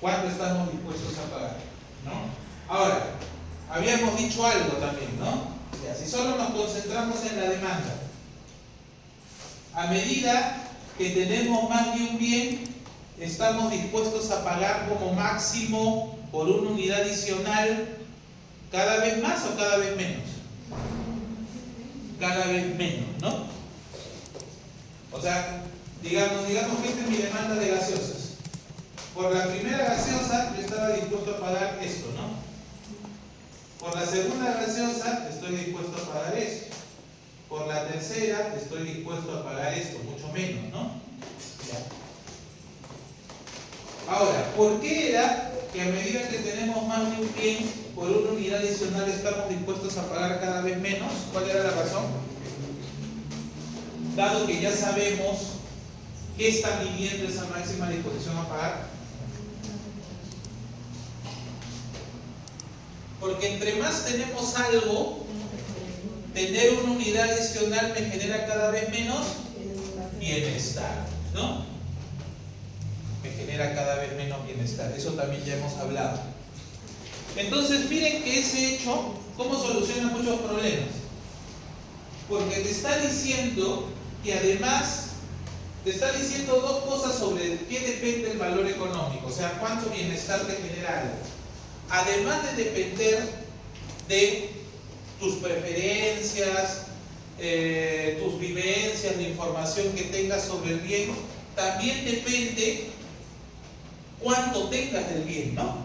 ¿Cuánto estamos dispuestos a pagar? ¿No? Ahora, habíamos dicho algo también, ¿no? Ya, si solo nos concentramos en la demanda, a medida que tenemos más de un bien, estamos dispuestos a pagar como máximo por una unidad adicional cada vez más o cada vez menos. Cada vez menos, ¿no? O sea, digamos que esta es mi demanda de gaseosas. Por la primera gaseosa yo estaba dispuesto a pagar esto, ¿no? Por la segunda gaseosa estoy dispuesto a pagar esto. Por la tercera estoy dispuesto a pagar esto, mucho menos, ¿no? Ya. Ahora, ¿por qué era que a medida que tenemos más de un bien, por una unidad adicional estamos dispuestos a pagar cada vez menos? ¿Cuál era la razón? Dado que ya sabemos qué está midiendo esa máxima disposición a pagar. Porque entre más tenemos algo, tener una unidad adicional me genera cada vez menos bienestar, ¿no? Me genera cada vez menos bienestar. Eso también ya hemos hablado. Entonces, miren que ese hecho, ¿cómo soluciona muchos problemas? Porque te está diciendo que además, te está diciendo dos cosas sobre qué depende el valor económico, o sea, cuánto bienestar te genera algo. Además de depender de tus preferencias, tus vivencias, la información que tengas sobre el bien, también depende cuánto tengas del bien, ¿no?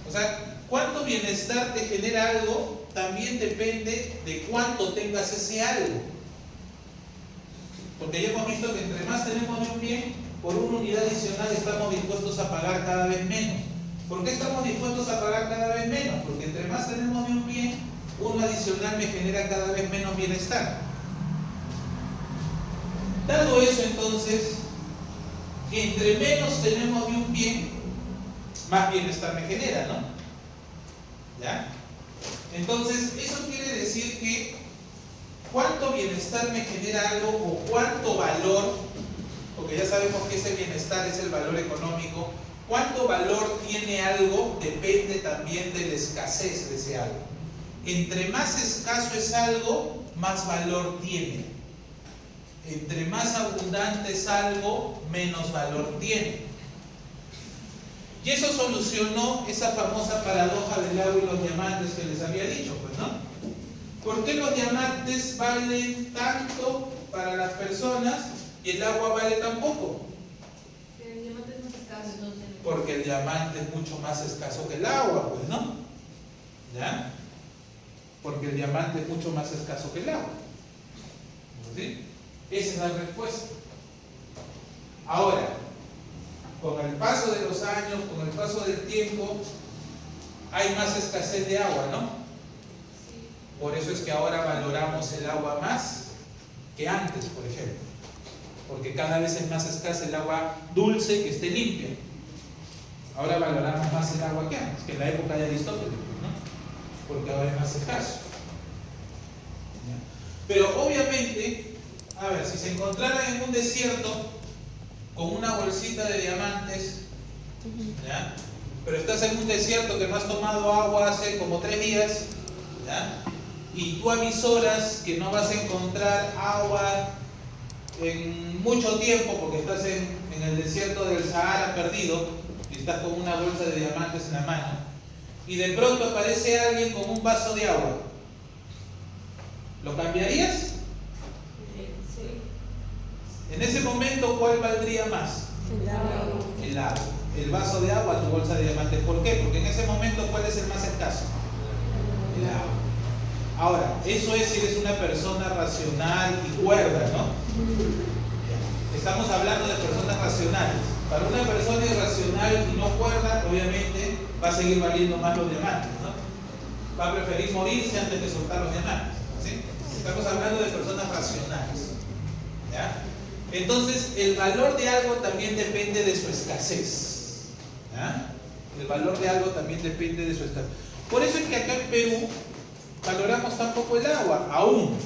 O sea, cuánto bienestar te genera algo, también depende de cuánto tengas ese algo. Porque ya hemos visto que entre más tenemos de un bien, por una unidad adicional estamos dispuestos a pagar cada vez menos. ¿Por qué estamos dispuestos a pagar cada vez menos? Porque entre más tenemos de un bien, uno adicional me genera cada vez menos bienestar. Dado eso, entonces, que entre menos tenemos de un bien, más bienestar me genera, ¿no? ¿Ya? Entonces, eso quiere decir que cuánto bienestar me genera algo o cuánto valor, porque ya sabemos que ese bienestar es el valor económico, cuánto valor tiene algo depende también de la escasez de ese algo. Entre más escaso es algo, más valor tiene. Entre más abundante es algo, menos valor tiene. Y eso solucionó esa famosa paradoja del agua y los diamantes que les había dicho, pues, ¿no? ¿Por qué los diamantes valen tanto para las personas y el agua vale tan poco? El diamante es más escaso. Porque el diamante es mucho más escaso que el agua, pues, ¿no? ¿Ya? Porque el diamante es mucho más escaso que el agua. ¿Sí? Esa es la respuesta. Ahora, con el paso de los años, con el paso del tiempo, hay más escasez de agua, ¿no? Por eso es que ahora valoramos el agua más que antes, por ejemplo. Porque cada vez es más escasa el agua dulce que esté limpia. Ahora valoramos más el agua que antes, que en la época de Aristóteles, ¿no? Porque ahora es más escaso. ¿Ya? Pero obviamente, a ver, si se encontraran en un desierto con una bolsita de diamantes, ¿ya? Pero estás en un desierto que no has tomado agua hace como 3 días, ¿ya? Y tú avisoras que no vas a encontrar agua en mucho tiempo porque estás en el desierto del Sahara perdido y estás con una bolsa de diamantes en la mano y de pronto aparece alguien con un vaso de agua, ¿lo cambiarías? Sí. En ese momento, ¿cuál valdría más? El agua. El agua. El vaso de agua, tu bolsa de diamantes. ¿Por qué? Porque en ese momento, ¿cuál es el más escaso? El agua. Ahora, eso es si eres una persona racional y cuerda, ¿no? Estamos hablando de personas racionales. Para una persona irracional y no cuerda, obviamente va a seguir valiendo más los diamantes, ¿no? Va a preferir morirse antes de soltar los diamantes, ¿sí? Estamos hablando de personas racionales, ¿ya? Entonces, el valor de algo también depende de su escasez, ¿ya? El valor de algo también depende de su escasez. Por eso es que acá en Perú valoramos tan poco el agua, aún.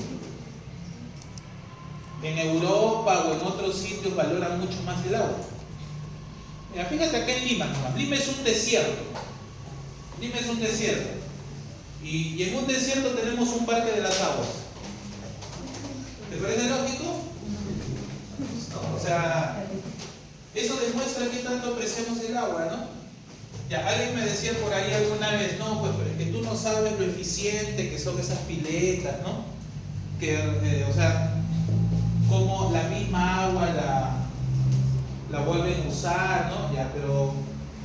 En Europa o en otros sitios valoran mucho más el agua. Ya fíjate acá en Lima nomás. Lima es un desierto. Lima es un desierto. Y en un desierto tenemos un parque de las aguas. ¿Te parece lógico? No, o sea, eso demuestra que tanto apreciamos el agua, ¿no? Ya, alguien me decía por ahí alguna vez, no, pues pero es que tú no sabes lo eficiente que son esas piletas, ¿no? Que, o sea, como la misma agua la vuelven a usar, ¿no? Ya, pero,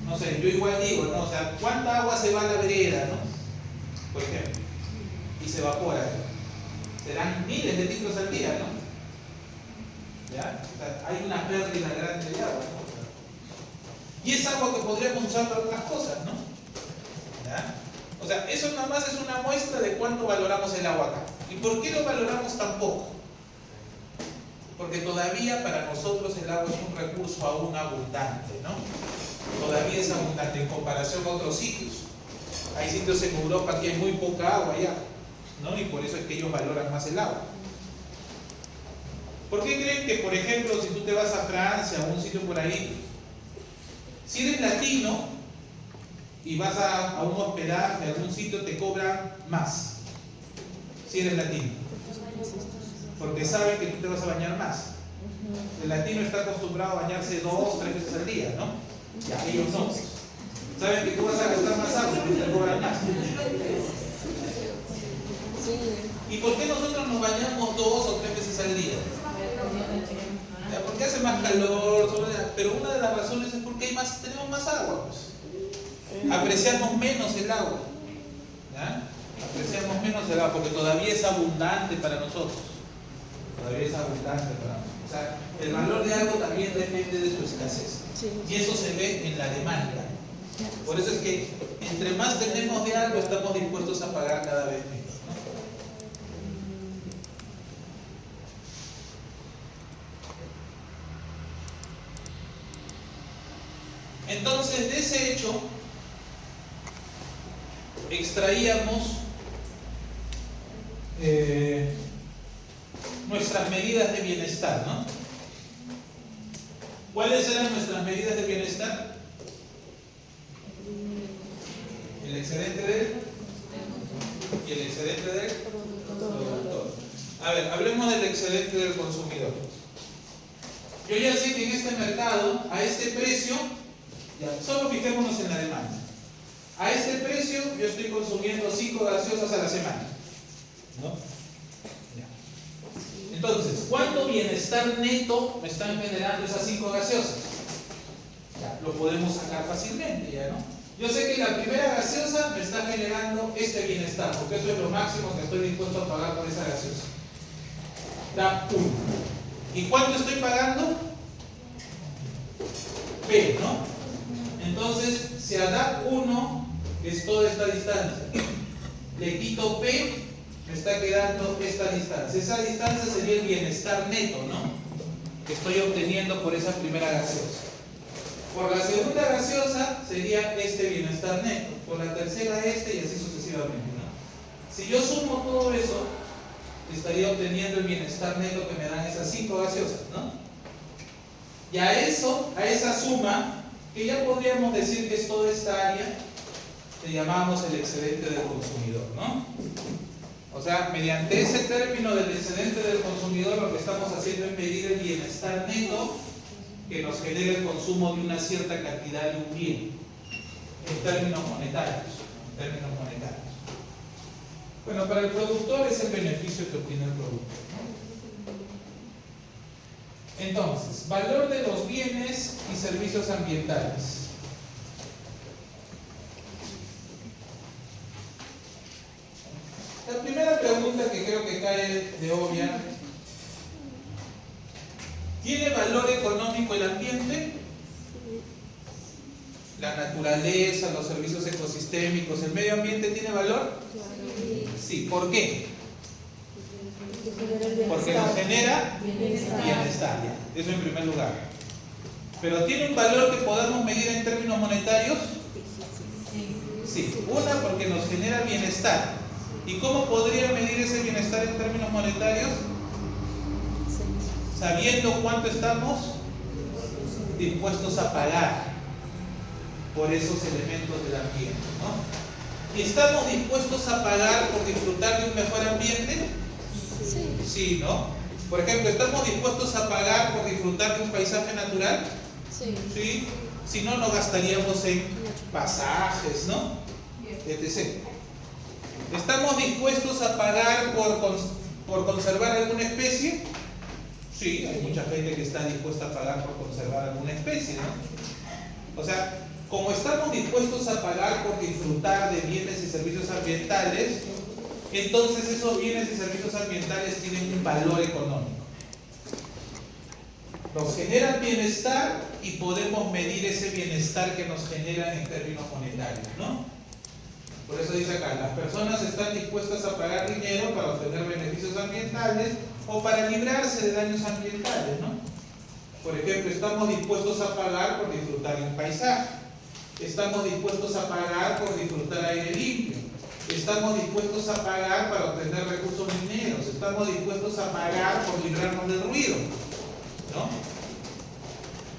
no sé, yo igual digo, ¿no? O sea, ¿cuánta agua se va a la vereda, ¿no? Por ejemplo, y se evapora. Serán miles de litros al día, ¿no? ¿Ya? O sea, hay una pérdida grande de agua, ¿no? Y es agua que podríamos usar para otras cosas, ¿no? ¿Ya? O sea, eso nada más es una muestra de cuánto valoramos el agua acá. ¿Y por qué lo valoramos tan poco? Porque todavía para nosotros el agua es un recurso aún abundante, ¿no? Todavía es abundante en comparación a otros sitios. Hay sitios en Europa que hay muy poca agua ya, ¿no? Y por eso es que ellos valoran más el agua. ¿Por qué creen que, por ejemplo, si tú te vas a Francia o a un sitio por ahí, si eres latino y vas a un hospedaje, a algún sitio, te cobran más? Si eres latino. Porque saben que tú te vas a bañar más. El latino está acostumbrado a bañarse 2, 3 veces al día, ¿no? Ya, ellos no. Saben que tú vas a gastar más agua y te cobran más. ¿Y por qué nosotros nos bañamos 2 o 3 veces al día? Ya, porque hace más calor, pero una de las razones es porque tenemos más agua, pues. Apreciamos menos el agua. ¿Ya? Apreciamos menos el agua porque todavía es abundante para nosotros. Todavía es abundante para nosotros. O sea, el valor de algo también depende de su escasez. Y eso se ve en la demanda. Por eso es que entre más tenemos de algo, estamos dispuestos a pagar cada vez menos, ¿no? Entonces, de ese hecho, extraíamos nuestras medidas de bienestar, ¿no? ¿Cuáles eran nuestras medidas de bienestar? El excedente del y el excedente del productor. A ver, hablemos del excedente del consumidor. Yo ya sé que en este mercado, a este precio, ya, solo fijémonos en la demanda. A este precio yo estoy consumiendo 5 gaseosas a la semana, ¿no? Ya. Entonces, ¿cuánto bienestar neto me están generando esas 5 gaseosas? Ya, lo podemos sacar fácilmente, ¿ya no? Yo sé que la primera gaseosa me está generando este bienestar, porque eso es lo máximo que estoy dispuesto a pagar por esa gaseosa. Da 1. ¿Y cuánto estoy pagando? P, ¿no? Entonces, si a DAP 1 es toda esta distancia, le quito P, me está quedando esta distancia. Esa distancia sería el bienestar neto, ¿no? Que estoy obteniendo por esa primera gaseosa. Por la segunda gaseosa sería este bienestar neto. Por la tercera este y así sucesivamente, ¿no? Si yo sumo todo eso, estaría obteniendo el bienestar neto que me dan esas 5 gaseosas, ¿no? Y a eso, a esa suma, que ya podríamos decir que es toda esta área, le llamamos el excedente del consumidor, ¿no? O sea, mediante ese término del excedente del consumidor, lo que estamos haciendo es medir el bienestar neto que nos genera el consumo de una cierta cantidad de un bien, en términos monetarios. Bueno, para el productor es el beneficio que obtiene el productor, ¿no? Entonces, valor de los bienes y servicios ambientales. La primera pregunta que creo que cae de obvia: ¿tiene valor económico el ambiente? La naturaleza, los servicios ecosistémicos, ¿el medio ambiente tiene valor? Sí. ¿Por qué? Porque nos genera bienestar. Eso en primer lugar. ¿Pero tiene un valor que podamos medir en términos monetarios? Sí. Una, porque nos genera bienestar. ¿Y cómo podría medir ese bienestar en términos monetarios? Sabiendo cuánto estamos dispuestos a pagar por esos elementos del ambiente, ¿no? ¿Y estamos dispuestos a pagar por disfrutar de un mejor ambiente? Sí, ¿no? Por ejemplo, ¿estamos dispuestos a pagar por disfrutar de un paisaje natural? Sí. Si no, no gastaríamos en pasajes, ¿no? Etc. ¿Estamos dispuestos a pagar por conservar alguna especie? Sí, hay mucha gente que está dispuesta a pagar por conservar alguna especie, ¿no? O sea, como estamos dispuestos a pagar por disfrutar de bienes y servicios ambientales, entonces esos bienes y servicios ambientales tienen un valor económico. Nos generan bienestar y podemos medir ese bienestar que nos generan en términos monetarios, ¿no? Por eso dice acá, las personas están dispuestas a pagar dinero para obtener beneficios ambientales o para librarse de daños ambientales, ¿no? Por ejemplo, estamos dispuestos a pagar por disfrutar de un paisaje. Estamos dispuestos a pagar por disfrutar aire limpio. Estamos dispuestos a pagar para obtener recursos mineros. Estamos dispuestos a pagar por librarnos del ruido, ¿no?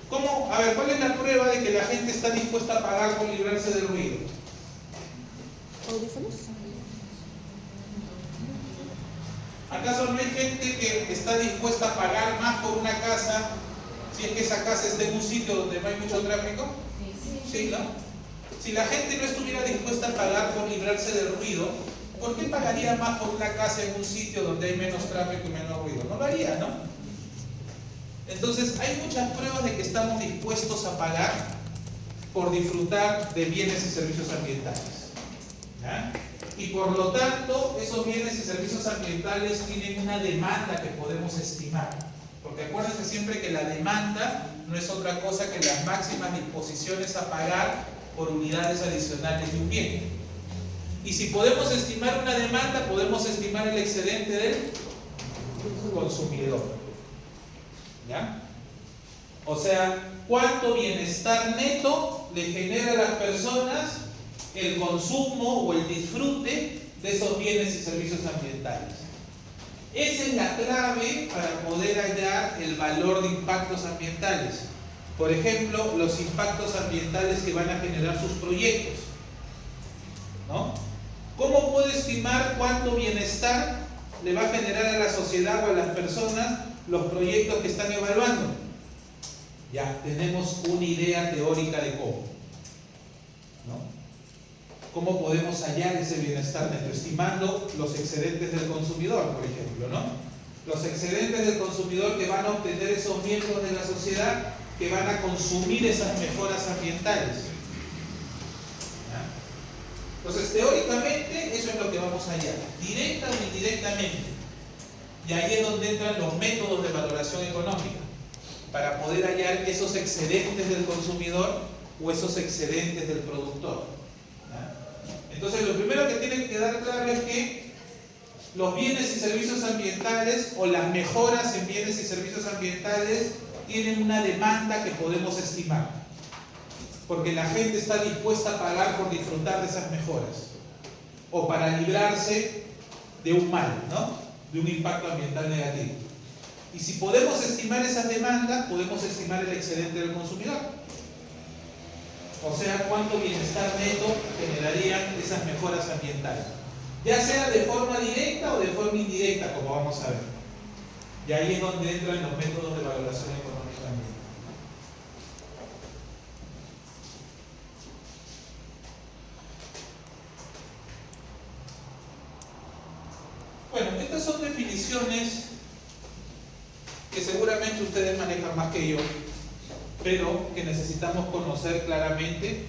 ¿Cómo? A ver, ¿cuál es la prueba de que la gente está dispuesta a pagar por librarse del ruido? ¿Audífonos? ¿Acaso no hay gente que está dispuesta a pagar más por una casa si es que esa casa está en un sitio donde no hay mucho tráfico? Sí, ¿no? Si la gente no estuviera dispuesta a pagar por librarse del ruido, ¿por qué pagaría más por una casa en un sitio donde hay menos tráfico y menos ruido? No lo haría, ¿no? Entonces, hay muchas pruebas de que estamos dispuestos a pagar por disfrutar de bienes y servicios ambientales, ¿ya? Y por lo tanto, esos bienes y servicios ambientales tienen una demanda que podemos estimar. Porque acuérdense siempre que la demanda no es otra cosa que las máximas disposiciones a pagar por unidades adicionales de un bien. Y si podemos estimar una demanda, podemos estimar el excedente del consumidor, ¿ya? O sea, ¿cuánto bienestar neto le genera a las personas el consumo o el disfrute de esos bienes y servicios ambientales? Esa es la clave para poder hallar el valor de impactos ambientales. Por ejemplo, los impactos ambientales que van a generar sus proyectos, ¿no? ¿Cómo puedo estimar cuánto bienestar le va a generar a la sociedad o a las personas los proyectos que están evaluando? Ya tenemos una idea teórica de cómo, ¿no? ¿Cómo podemos hallar ese bienestar neto? Estimando los excedentes del consumidor, por ejemplo, ¿no? Los excedentes del consumidor que van a obtener esos miembros de la sociedad que van a consumir esas mejoras ambientales, ¿ya? Entonces, teóricamente, eso es lo que vamos a hallar, directa o indirectamente. Y ahí es donde entran los métodos de valoración económica, para poder hallar esos excedentes del consumidor o esos excedentes del productor, ¿ya? Entonces, lo primero que tiene que quedar claro es que los bienes y servicios ambientales o las mejoras en bienes y servicios ambientales tienen una demanda que podemos estimar, porque la gente está dispuesta a pagar por disfrutar de esas mejoras o para librarse de un mal, ¿no? De un impacto ambiental negativo. Y si podemos estimar esas demandas, podemos estimar el excedente del consumidor. O sea, cuánto bienestar neto generarían esas mejoras ambientales, ya sea de forma directa o de forma indirecta, como vamos a ver. Y ahí es donde entran los métodos de valoración económica ambiental. Bueno, estas son definiciones que seguramente ustedes manejan más que yo, pero que necesitamos conocer claramente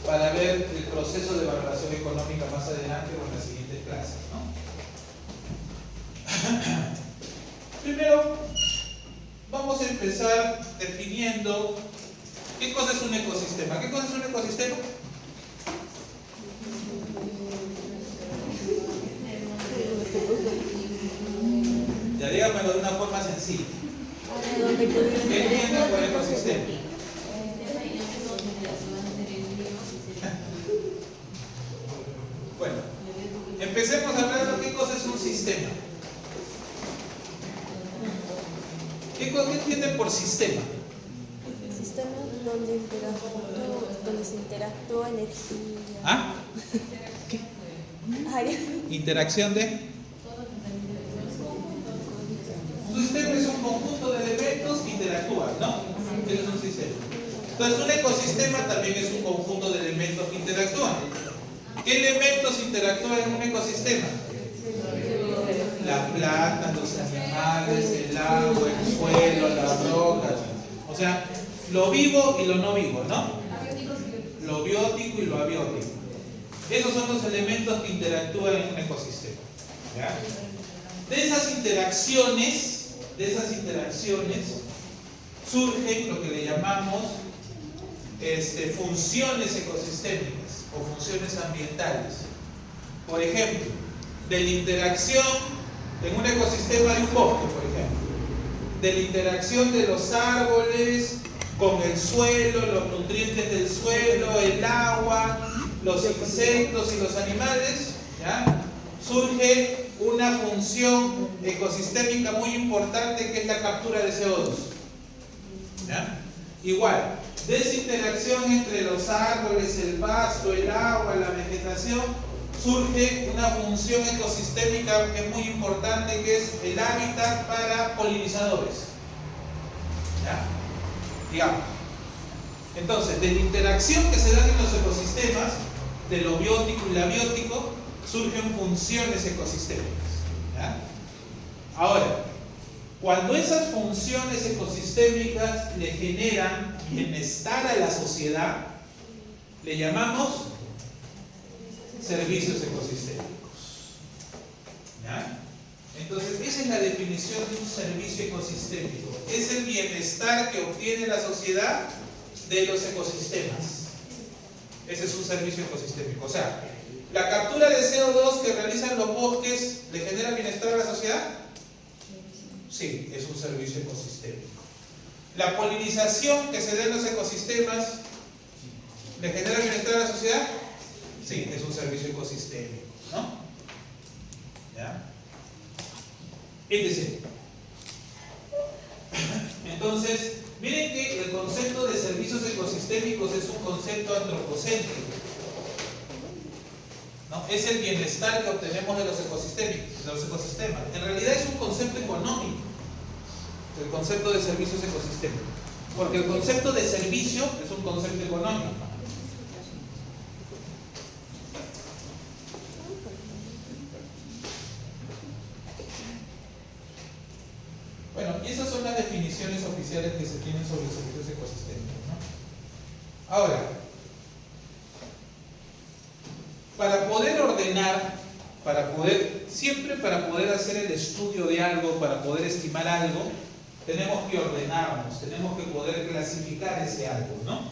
para ver el proceso de valoración económica más adelante o en las siguientes clases, ¿no? Primero, vamos a empezar definiendo qué cosa es un ecosistema. ¿Qué cosa es un ecosistema? Ya dígamelo de una forma sencilla. ¿Qué entienden por ecosistema? Bueno, empecemos hablando de qué cosa es un sistema. ¿Qué entienden por sistema? Sistema donde interactúan Donde se interactúa energía. ¿Ah? ¿Qué? Interacción de... Un sistema es un conjunto de elementos que interactúan, ¿no? Eso es un sistema. Entonces un ecosistema también es un conjunto de elementos que interactúan. ¿Qué elementos interactúan en un ecosistema? Las plantas, los animales, el agua, el suelo, las rocas. O sea, lo vivo y lo no vivo, ¿no? Lo biótico y lo abiótico. Esos son los elementos que interactúan en un ecosistema. ¿Ya? De esas interacciones surgen lo que le llamamos funciones ecosistémicas o funciones ambientales. Por ejemplo, de la interacción en un ecosistema de un bosque, por ejemplo, de la interacción de los árboles con el suelo, los nutrientes del suelo, el agua, los insectos y los animales, ¿ya? Surge una función ecosistémica muy importante que es la captura de CO2. ¿Ya? Igual, de esa interacción entre los árboles, el pasto, el agua, la vegetación, surge una función ecosistémica que es muy importante, que es el hábitat para polinizadores. ¿Ya? Digamos. Entonces, de la interacción que se da en los ecosistemas, de lo biótico y lo abiótico, surgen funciones ecosistémicas. ¿Ya? Ahora, cuando esas funciones ecosistémicas le generan bienestar a la sociedad, le llamamos servicios ecosistémicos. ¿Ya? Entonces, esa es la definición de un servicio ecosistémico. Es el bienestar que obtiene la sociedad de los ecosistemas. Ese es un servicio ecosistémico. O sea, ¿la captura de CO2 que realizan los bosques le genera bienestar a la sociedad? Sí, es un servicio ecosistémico. ¿La polinización que se da en los ecosistemas le genera bienestar a la sociedad? Sí, es un servicio ecosistémico, ¿no? ¿Ya? Etc. Entonces, miren que el concepto de servicios ecosistémicos es un concepto antropocéntrico, ¿no? Es el bienestar que obtenemos de los ecosistemas. En realidad es un concepto económico, el concepto de servicios ecosistémicos, porque el concepto de servicio es un concepto económico. Bueno, y esas son las definiciones oficiales que se tienen sobre los servicios ecosistémicos, ¿no? Ahora, para poder ordenar, siempre para poder hacer el estudio de algo, para poder estimar algo, tenemos que ordenarnos, tenemos que poder clasificar ese algo, ¿no?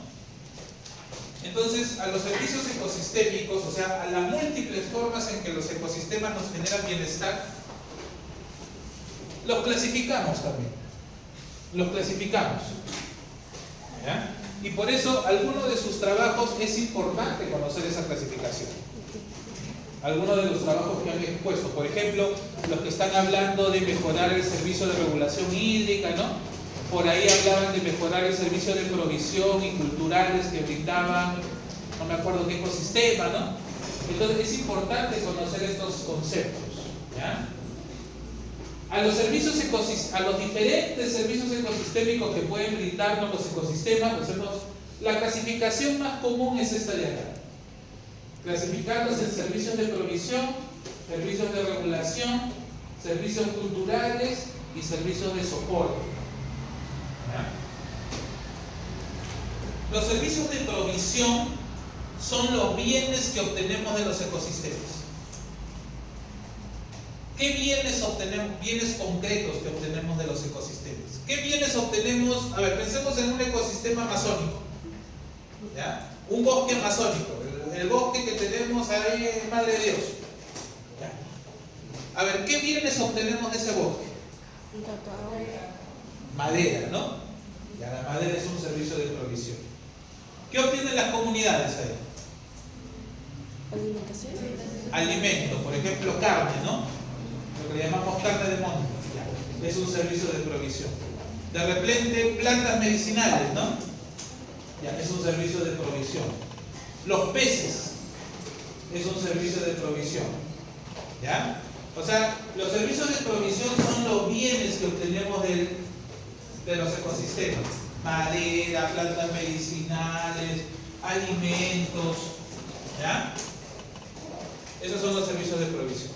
Entonces, a los servicios ecosistémicos, o sea, a las múltiples formas en que los ecosistemas nos generan bienestar, los clasificamos también. Los clasificamos. ¿Ya? Y por eso, alguno de sus trabajos es importante conocer esa clasificación. Algunos de los trabajos que han expuesto, por ejemplo, los que están hablando de mejorar el servicio de regulación hídrica, ¿no? Por ahí hablaban de mejorar el servicio de provisión y culturales que brindaban, no me acuerdo qué ecosistema, ¿no? Entonces es importante conocer estos conceptos, ¿ya? A los diferentes servicios ecosistémicos que pueden brindarnos los ecosistemas, la clasificación más común es esta de acá. Clasificarlos en servicios de provisión, servicios de regulación, servicios culturales y servicios de soporte. ¿Ya? Los servicios de provisión son los bienes que obtenemos de los ecosistemas. ¿Qué bienes obtenemos? Bienes concretos que obtenemos de los ecosistemas. ¿Qué bienes obtenemos? A ver, pensemos en un ecosistema amazónico. ¿Ya? Un bosque amazónico. El bosque que tenemos ahí en Madre de Dios. ¿Ya? A ver, ¿qué bienes obtenemos de ese bosque? Madera, ¿no? Ya, la madera es un servicio de provisión. ¿Qué obtienen las comunidades ahí? Alimentación. Alimento, por ejemplo, carne, ¿no? Lo que le llamamos carne de monte. Ya, es un servicio de provisión. De repente, plantas medicinales, ¿no? Ya, es un servicio de provisión. Los peces es un servicio de provisión. ¿Ya? O sea, los servicios de provisión son los bienes que obtenemos de los ecosistemas. Madera, plantas medicinales, alimentos. ¿Ya? Esos son los servicios de provisión.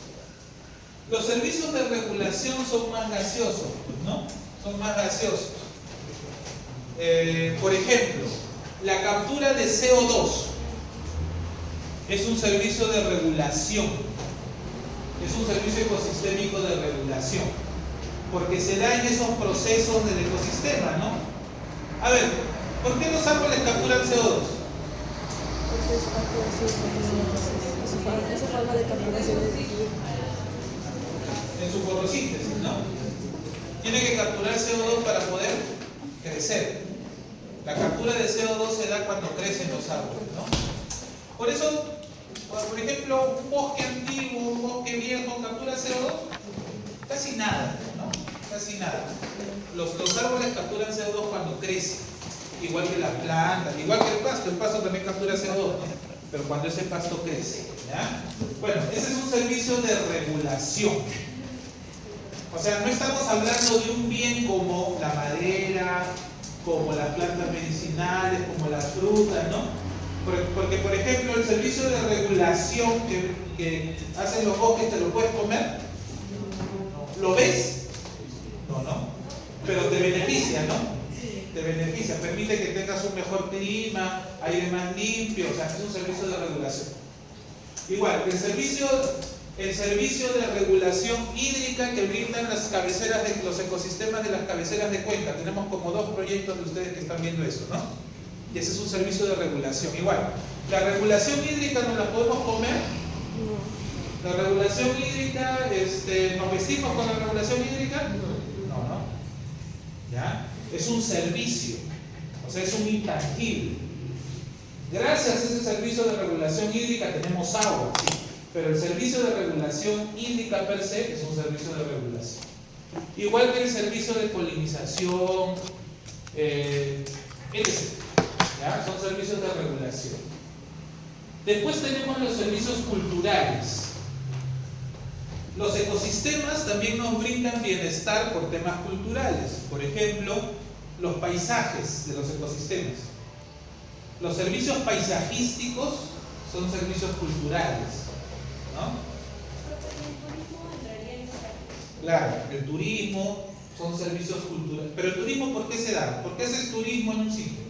Los servicios de regulación son más gaseosos, ¿no? Son más gaseosos. Por ejemplo, la captura de CO2 es un servicio de regulación. Es un servicio ecosistémico de regulación. Porque se da en esos procesos del ecosistema, ¿no? A ver, ¿por qué los árboles capturan CO2? Porque es parte de su forma de capturación de energía. En su fotosíntesis, ¿no? Tiene que capturar CO2 para poder crecer. La captura de CO2 se da cuando crecen los árboles, ¿no? Por eso, por ejemplo, un bosque antiguo, un bosque viejo, captura CO2, casi nada, ¿no? Casi nada. Los árboles capturan CO2 cuando crecen, igual que las plantas, igual que el pasto también captura CO2, ¿no? Pero cuando ese pasto crece, ¿ya? Bueno, ese es un servicio de regulación. O sea, no estamos hablando de un bien como la madera, como las plantas medicinales, como las frutas, ¿no? Porque, por ejemplo, el servicio de regulación que hacen los bosques, ¿te lo puedes comer? ¿Lo ves? No. Pero te beneficia, ¿no? Te beneficia, permite que tengas un mejor clima, aire más limpio, o sea, es un servicio de regulación. Igual, el servicio de regulación hídrica que brindan las cabeceras de los ecosistemas de las cabeceras de cuenca. Tenemos como 2 proyectos de ustedes que están viendo eso, ¿no? Y ese es un servicio de regulación. Igual, ¿la regulación hídrica nos la podemos comer? No. ¿La regulación hídrica, nos vestimos con la regulación hídrica? No. ¿Ya? Es un servicio, o sea, es un intangible. Gracias a ese servicio de regulación hídrica tenemos agua, ¿sí? Pero el servicio de regulación hídrica per se es un servicio de regulación. Igual que el servicio de polinización, etc. ¿Ya? Son servicios de regulación. Después tenemos los servicios culturales. Los ecosistemas también nos brindan bienestar por temas culturales. Por ejemplo, los paisajes de los ecosistemas. Los servicios paisajísticos son servicios culturales, ¿no? Claro, el turismo son servicios culturales. Pero el turismo, ¿por qué se da? ¿Por qué haces turismo en un sitio?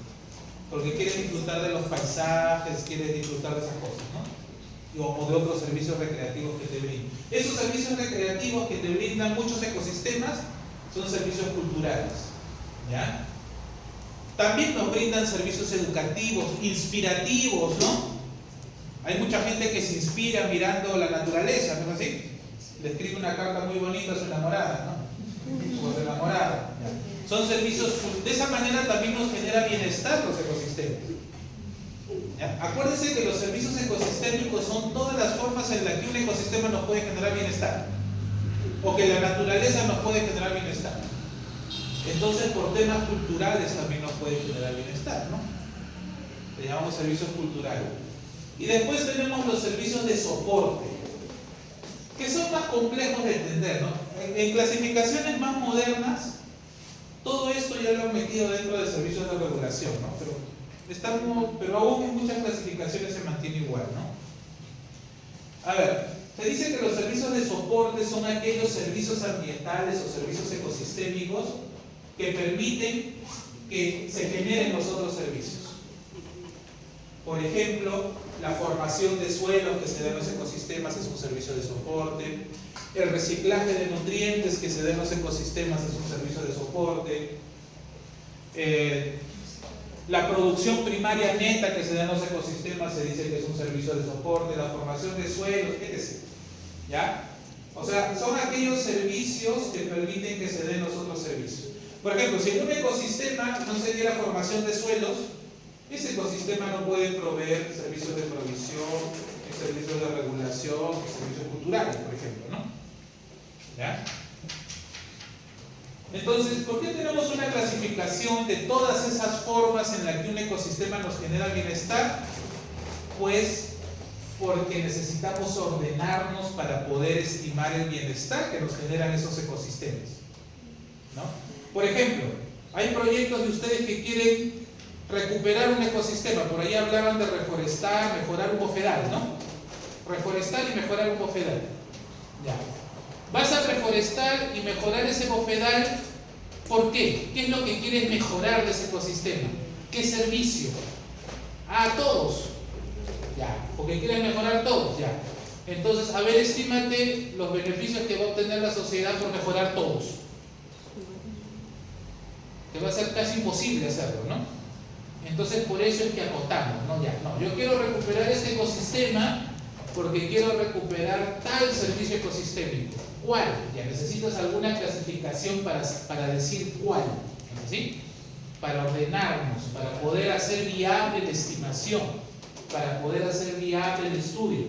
Porque quieres disfrutar de los paisajes, quieres disfrutar de esas cosas, ¿no? O de otros servicios recreativos que te brindan. Esos servicios recreativos que te brindan muchos ecosistemas son servicios culturales, ¿ya? También nos brindan servicios educativos, inspirativos, ¿no? Hay mucha gente que se inspira mirando la naturaleza, ¿no es así? Le escribe una carta muy bonita a su enamorada, ¿no? O a su enamorada. ¿Ya? Son servicios, de esa manera también nos genera bienestar los ecosistemas. ¿Ya? Acuérdense que los servicios ecosistémicos son todas las formas en las que un ecosistema nos puede generar bienestar, o que la naturaleza nos puede generar bienestar. Entonces, por temas culturales también nos puede generar bienestar, ¿no? Le llamamos servicios culturales. Y después tenemos los servicios de soporte, que son más complejos de entender, ¿no? En clasificaciones más modernas, todo esto ya lo han metido dentro de servicios de regulación, ¿no? Pero aún en muchas clasificaciones se mantiene igual, ¿no? A ver, se dice que los servicios de soporte son aquellos servicios ambientales o servicios ecosistémicos que permiten que se generen los otros servicios. Por ejemplo, la formación de suelos que se da en los ecosistemas es un servicio de soporte. El reciclaje de nutrientes que se da en los ecosistemas es un servicio de soporte. La producción primaria neta que se da en los ecosistemas se dice que es un servicio de soporte. La formación de suelos, etc. ¿Ya? O sea, son aquellos servicios que permiten que se den los otros servicios. Por ejemplo, si en un ecosistema no se diera formación de suelos, ese ecosistema no puede proveer servicios de provisión, servicios de regulación, servicios culturales, por ejemplo, ¿no? ¿Ya? Entonces, ¿por qué tenemos una clasificación de todas esas formas en las que un ecosistema nos genera bienestar? Pues porque necesitamos ordenarnos para poder estimar el bienestar que nos generan esos ecosistemas, ¿no? Por ejemplo, hay proyectos de ustedes que quieren recuperar un ecosistema. Por ahí hablaban de reforestar, mejorar un bofedal, ¿no? Reforestar y mejorar un bofedal. Ya. Vas a reforestar y mejorar ese bofedal. ¿Por qué? ¿Qué es lo que quieres mejorar de ese ecosistema? ¿Qué servicio? A todos. Ya. Porque quieres mejorar todos. Ya. Entonces, a ver, estímate los beneficios que va a obtener la sociedad por mejorar todos. Que va a ser casi imposible hacerlo, ¿no? Entonces, por eso es que acotamos, ¿no? Ya, no, yo quiero recuperar este ecosistema porque quiero recuperar tal servicio ecosistémico. ¿Cuál? Ya necesitas alguna clasificación para decir cuál, ¿sí? Para ordenarnos, para poder hacer viable la estimación, para poder hacer viable el estudio.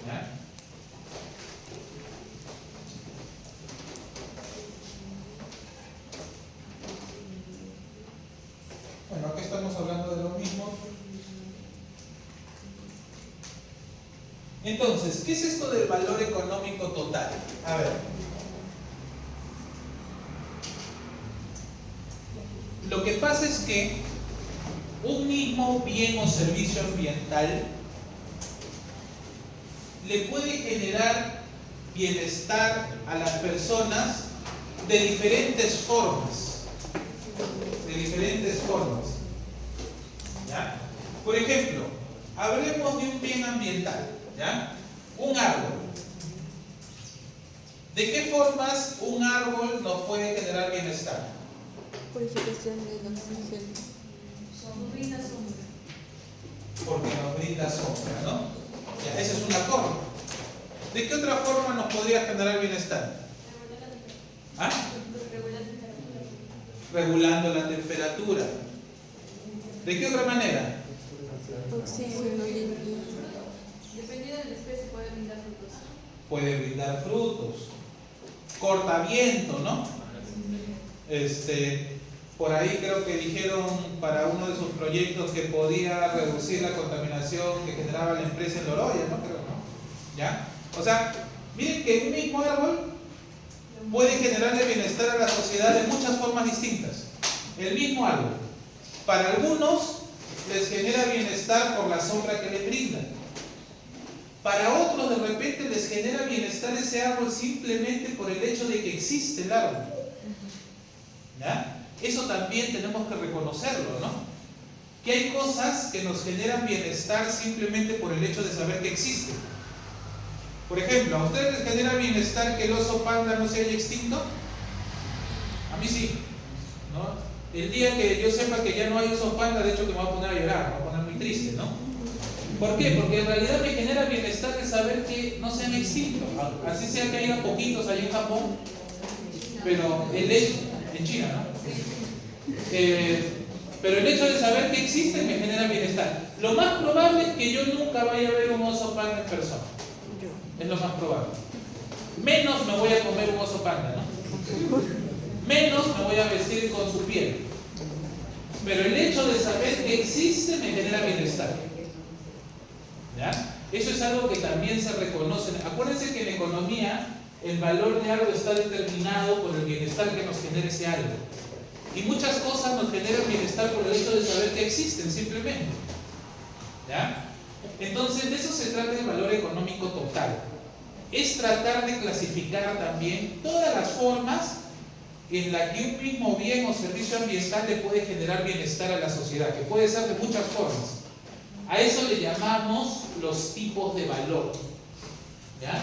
¿Ya? Bueno, acá estamos hablando de lo mismo. Entonces, ¿qué es esto del valor económico total? A ver. Lo que pasa es que un mismo bien o servicio ambiental le puede generar bienestar a las personas de diferentes formas. De diferentes formas. ¿Ya? Por ejemplo, hablemos de un bien ambiental. ¿Ya? Un árbol. ¿De qué formas un árbol nos puede generar bienestar? Purificación del oxígeno. Nos brinda sombra. Porque nos brinda sombra, ¿no? Ya, esa es una forma. ¿De qué otra forma nos podría generar bienestar? ¿Ah? Regulando la temperatura. ¿De qué otra manera? Oxígeno y Dependiendo de la especie puede brindar frutos. Puede brindar frutos. Cortaviento, ¿no? Por ahí creo que dijeron para uno de sus proyectos que podía reducir la contaminación que generaba la empresa en Loroya, ¿no? Creo, ¿no? ¿Ya? O sea, miren que un mismo árbol puede generarle bienestar a la sociedad de muchas formas distintas. El mismo árbol. Para algunos les genera bienestar por la sombra que les brinda. Para otros de repente les genera bienestar ese árbol simplemente por el hecho de que existe el árbol. ¿Ya? Eso también tenemos que reconocerlo, ¿no? Que hay cosas que nos generan bienestar simplemente por el hecho de saber que existen. Por ejemplo, ¿a ustedes les genera bienestar que el oso panda no se haya extinto? A mí sí, ¿no? El día que yo sepa que ya no hay oso panda, de hecho que me voy a poner a llorar, me voy a poner muy triste, ¿no? ¿Por qué? Porque en realidad me genera bienestar el saber que no se han extinto. Así sea que haya poquitos allá en Japón, pero el hecho, en China, ¿no? Pero el hecho de saber que existen me genera bienestar. Lo más probable es que yo nunca vaya a ver un oso panda en persona. Es lo más probable. Menos me voy a comer un oso panda, ¿no? Menos me voy a vestir con su piel. Pero el hecho de saber que existe me genera bienestar. ¿Ya? Eso es algo que también se reconoce. Acuérdense que en economía el valor de algo está determinado por el bienestar que nos genera ese algo. Y muchas cosas nos generan bienestar por el hecho de saber que existen, simplemente. ¿Ya? Entonces, de eso se trata el valor económico total. Es tratar de clasificar también todas las formas en las que un mismo bien o servicio ambiental le puede generar bienestar a la sociedad, que puede ser de muchas formas. A eso le llamamos los tipos de valor. ¿Ya?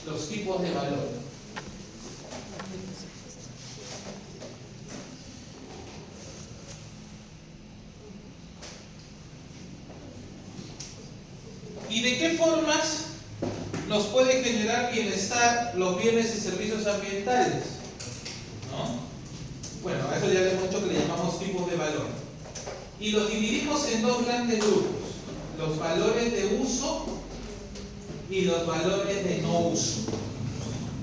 Los tipos de valor. ¿Y de qué formas nos puede generar bienestar los bienes y servicios ambientales? ¿No? Bueno, a eso ya le hemos dicho que le llamamos tipos de valor. Y los dividimos en dos grandes grupos: los valores de uso y los valores de no uso.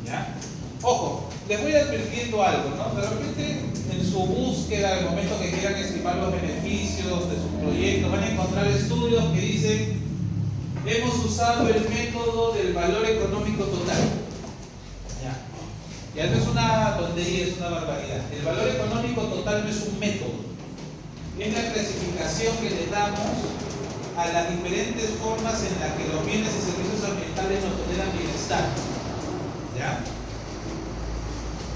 ¿Ya? Ojo, les voy advirtiendo algo, ¿no? De repente, en su búsqueda, al momento que quieran estimar los beneficios de sus proyectos, van a encontrar estudios que dicen: hemos usado el método del valor económico total. Ya no es una tontería, es una barbaridad. El valor económico total no es un método, es la clasificación que le damos a las diferentes formas en las que los bienes y servicios ambientales nos generan bienestar. ¿Ya?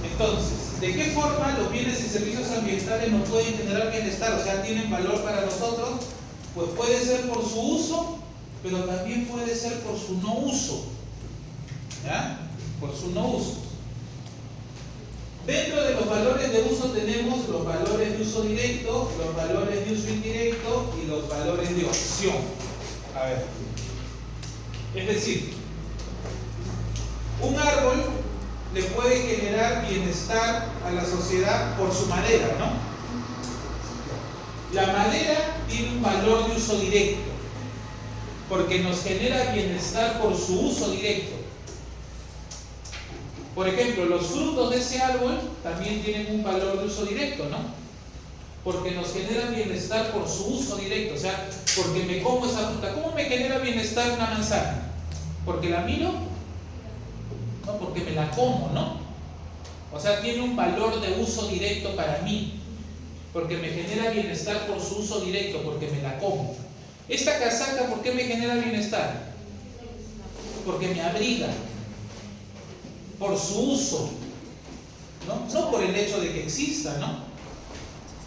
Entonces, ¿de qué forma los bienes y servicios ambientales nos pueden generar bienestar? O sea, ¿tienen valor para nosotros? Pues puede ser por su uso, pero también puede ser por su no uso. ¿Ya? Por su no uso. Dentro de los valores de uso tenemos los valores de uso directo, los valores de uso indirecto y los valores de opción. A ver. Es decir, un árbol le puede generar bienestar a la sociedad por su madera, ¿no? La madera tiene un valor de uso directo, porque nos genera bienestar por su uso directo. Por ejemplo, los frutos de ese árbol también tienen un valor de uso directo, ¿no? Porque nos generan bienestar por su uso directo, o sea, porque me como esa fruta. ¿Cómo me genera bienestar una manzana? ¿Porque la miro? No, porque me la como, ¿no? O sea, tiene un valor de uso directo para mí, porque me genera bienestar por su uso directo, porque me la como. Esta casaca, ¿por qué me genera bienestar? Porque me abriga. Por su uso, ¿no? No por el hecho de que exista, ¿no?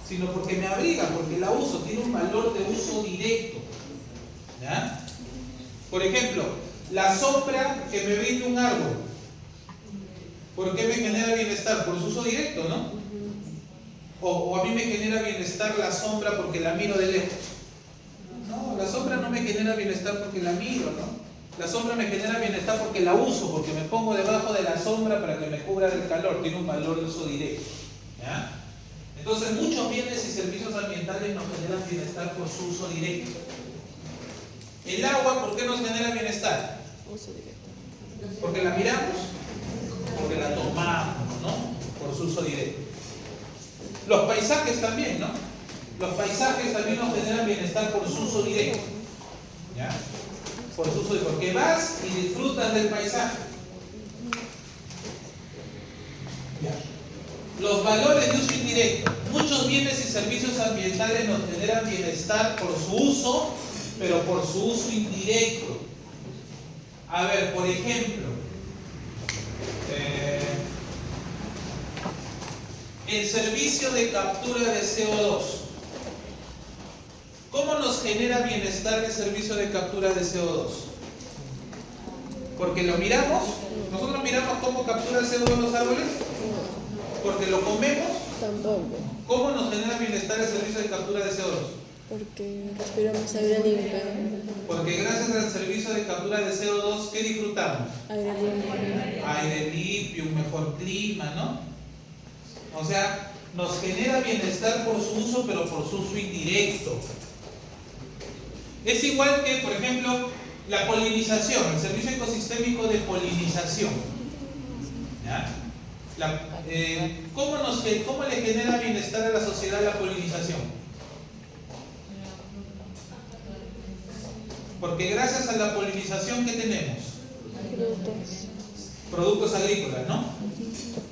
Sino porque me abriga, porque la uso, tiene un valor de uso directo. ¿Ya? Por ejemplo, la sombra que me brinda un árbol, ¿por qué me genera bienestar? Por su uso directo, ¿no? O a mí me genera bienestar la sombra porque la miro de lejos. No, la sombra no me genera bienestar porque la miro, ¿no? La sombra me genera bienestar porque la uso, porque me pongo debajo de la sombra para que me cubra del calor, tiene un valor de uso directo. ¿Ya? Entonces, muchos bienes y servicios ambientales nos generan bienestar por su uso directo. El agua, ¿por qué nos genera bienestar? Uso directo. Porque la miramos, porque la tomamos, ¿no? Por su uso directo. Los paisajes también, ¿no? Los paisajes también nos generan bienestar por su uso directo. ¿Ya? Por su uso, porque vas y disfrutas del paisaje. ¿Ya? Los valores de uso indirecto. Muchos bienes y servicios ambientales nos generan bienestar por su uso, pero por su uso indirecto. A ver, por ejemplo, el servicio de captura de CO2. ¿Cómo nos genera bienestar el servicio de captura de CO2? ¿Porque lo miramos? ¿Nosotros miramos cómo captura el CO2 los árboles? ¿Porque lo comemos? Tampoco. ¿Cómo nos genera bienestar el servicio de captura de CO2? Porque respiramos aire limpio. Porque gracias al servicio de captura de CO2, ¿qué disfrutamos? Aire limpio. Aire limpio, un mejor clima, ¿no? O sea, nos genera bienestar por su uso, pero por su uso indirecto. Es igual que, por ejemplo, la polinización, el servicio ecosistémico de polinización. ¿Ya? ¿Cómo le genera bienestar a la sociedad la polinización? Porque gracias a la polinización, ¿qué tenemos? Productos agrícolas, ¿no?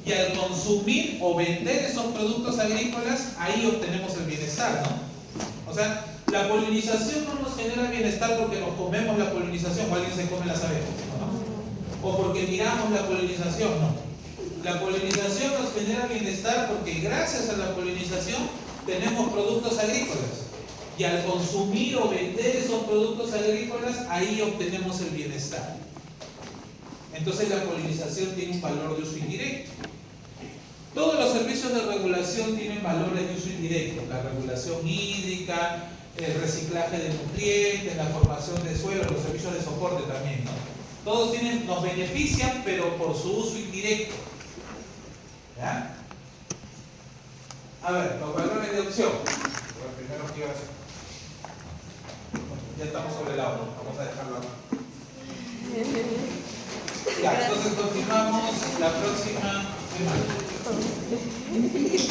Y al consumir o vender esos productos agrícolas, ahí obtenemos el bienestar, ¿no? O sea, la polinización no nos genera bienestar porque nos comemos la polinización o alguien se come las abejas, ¿no? O porque miramos la polinización, no. La polinización nos genera bienestar porque gracias a la polinización tenemos productos agrícolas. Y al consumir o vender esos productos agrícolas, ahí obtenemos el bienestar. Entonces la polinización tiene un valor de uso indirecto. Todos los servicios de regulación tienen valores de uso indirecto. La regulación hídrica, el reciclaje de nutrientes, la formación de suelo, los servicios de soporte también, ¿no? Todos nos benefician, pero por su uso indirecto. ¿Ya? A ver, los valores de opción. Lo primero que iba a hacer. Ya estamos sobre el agua, vamos a dejarlo acá. Ya, entonces continuamos la próxima ¿Qué más?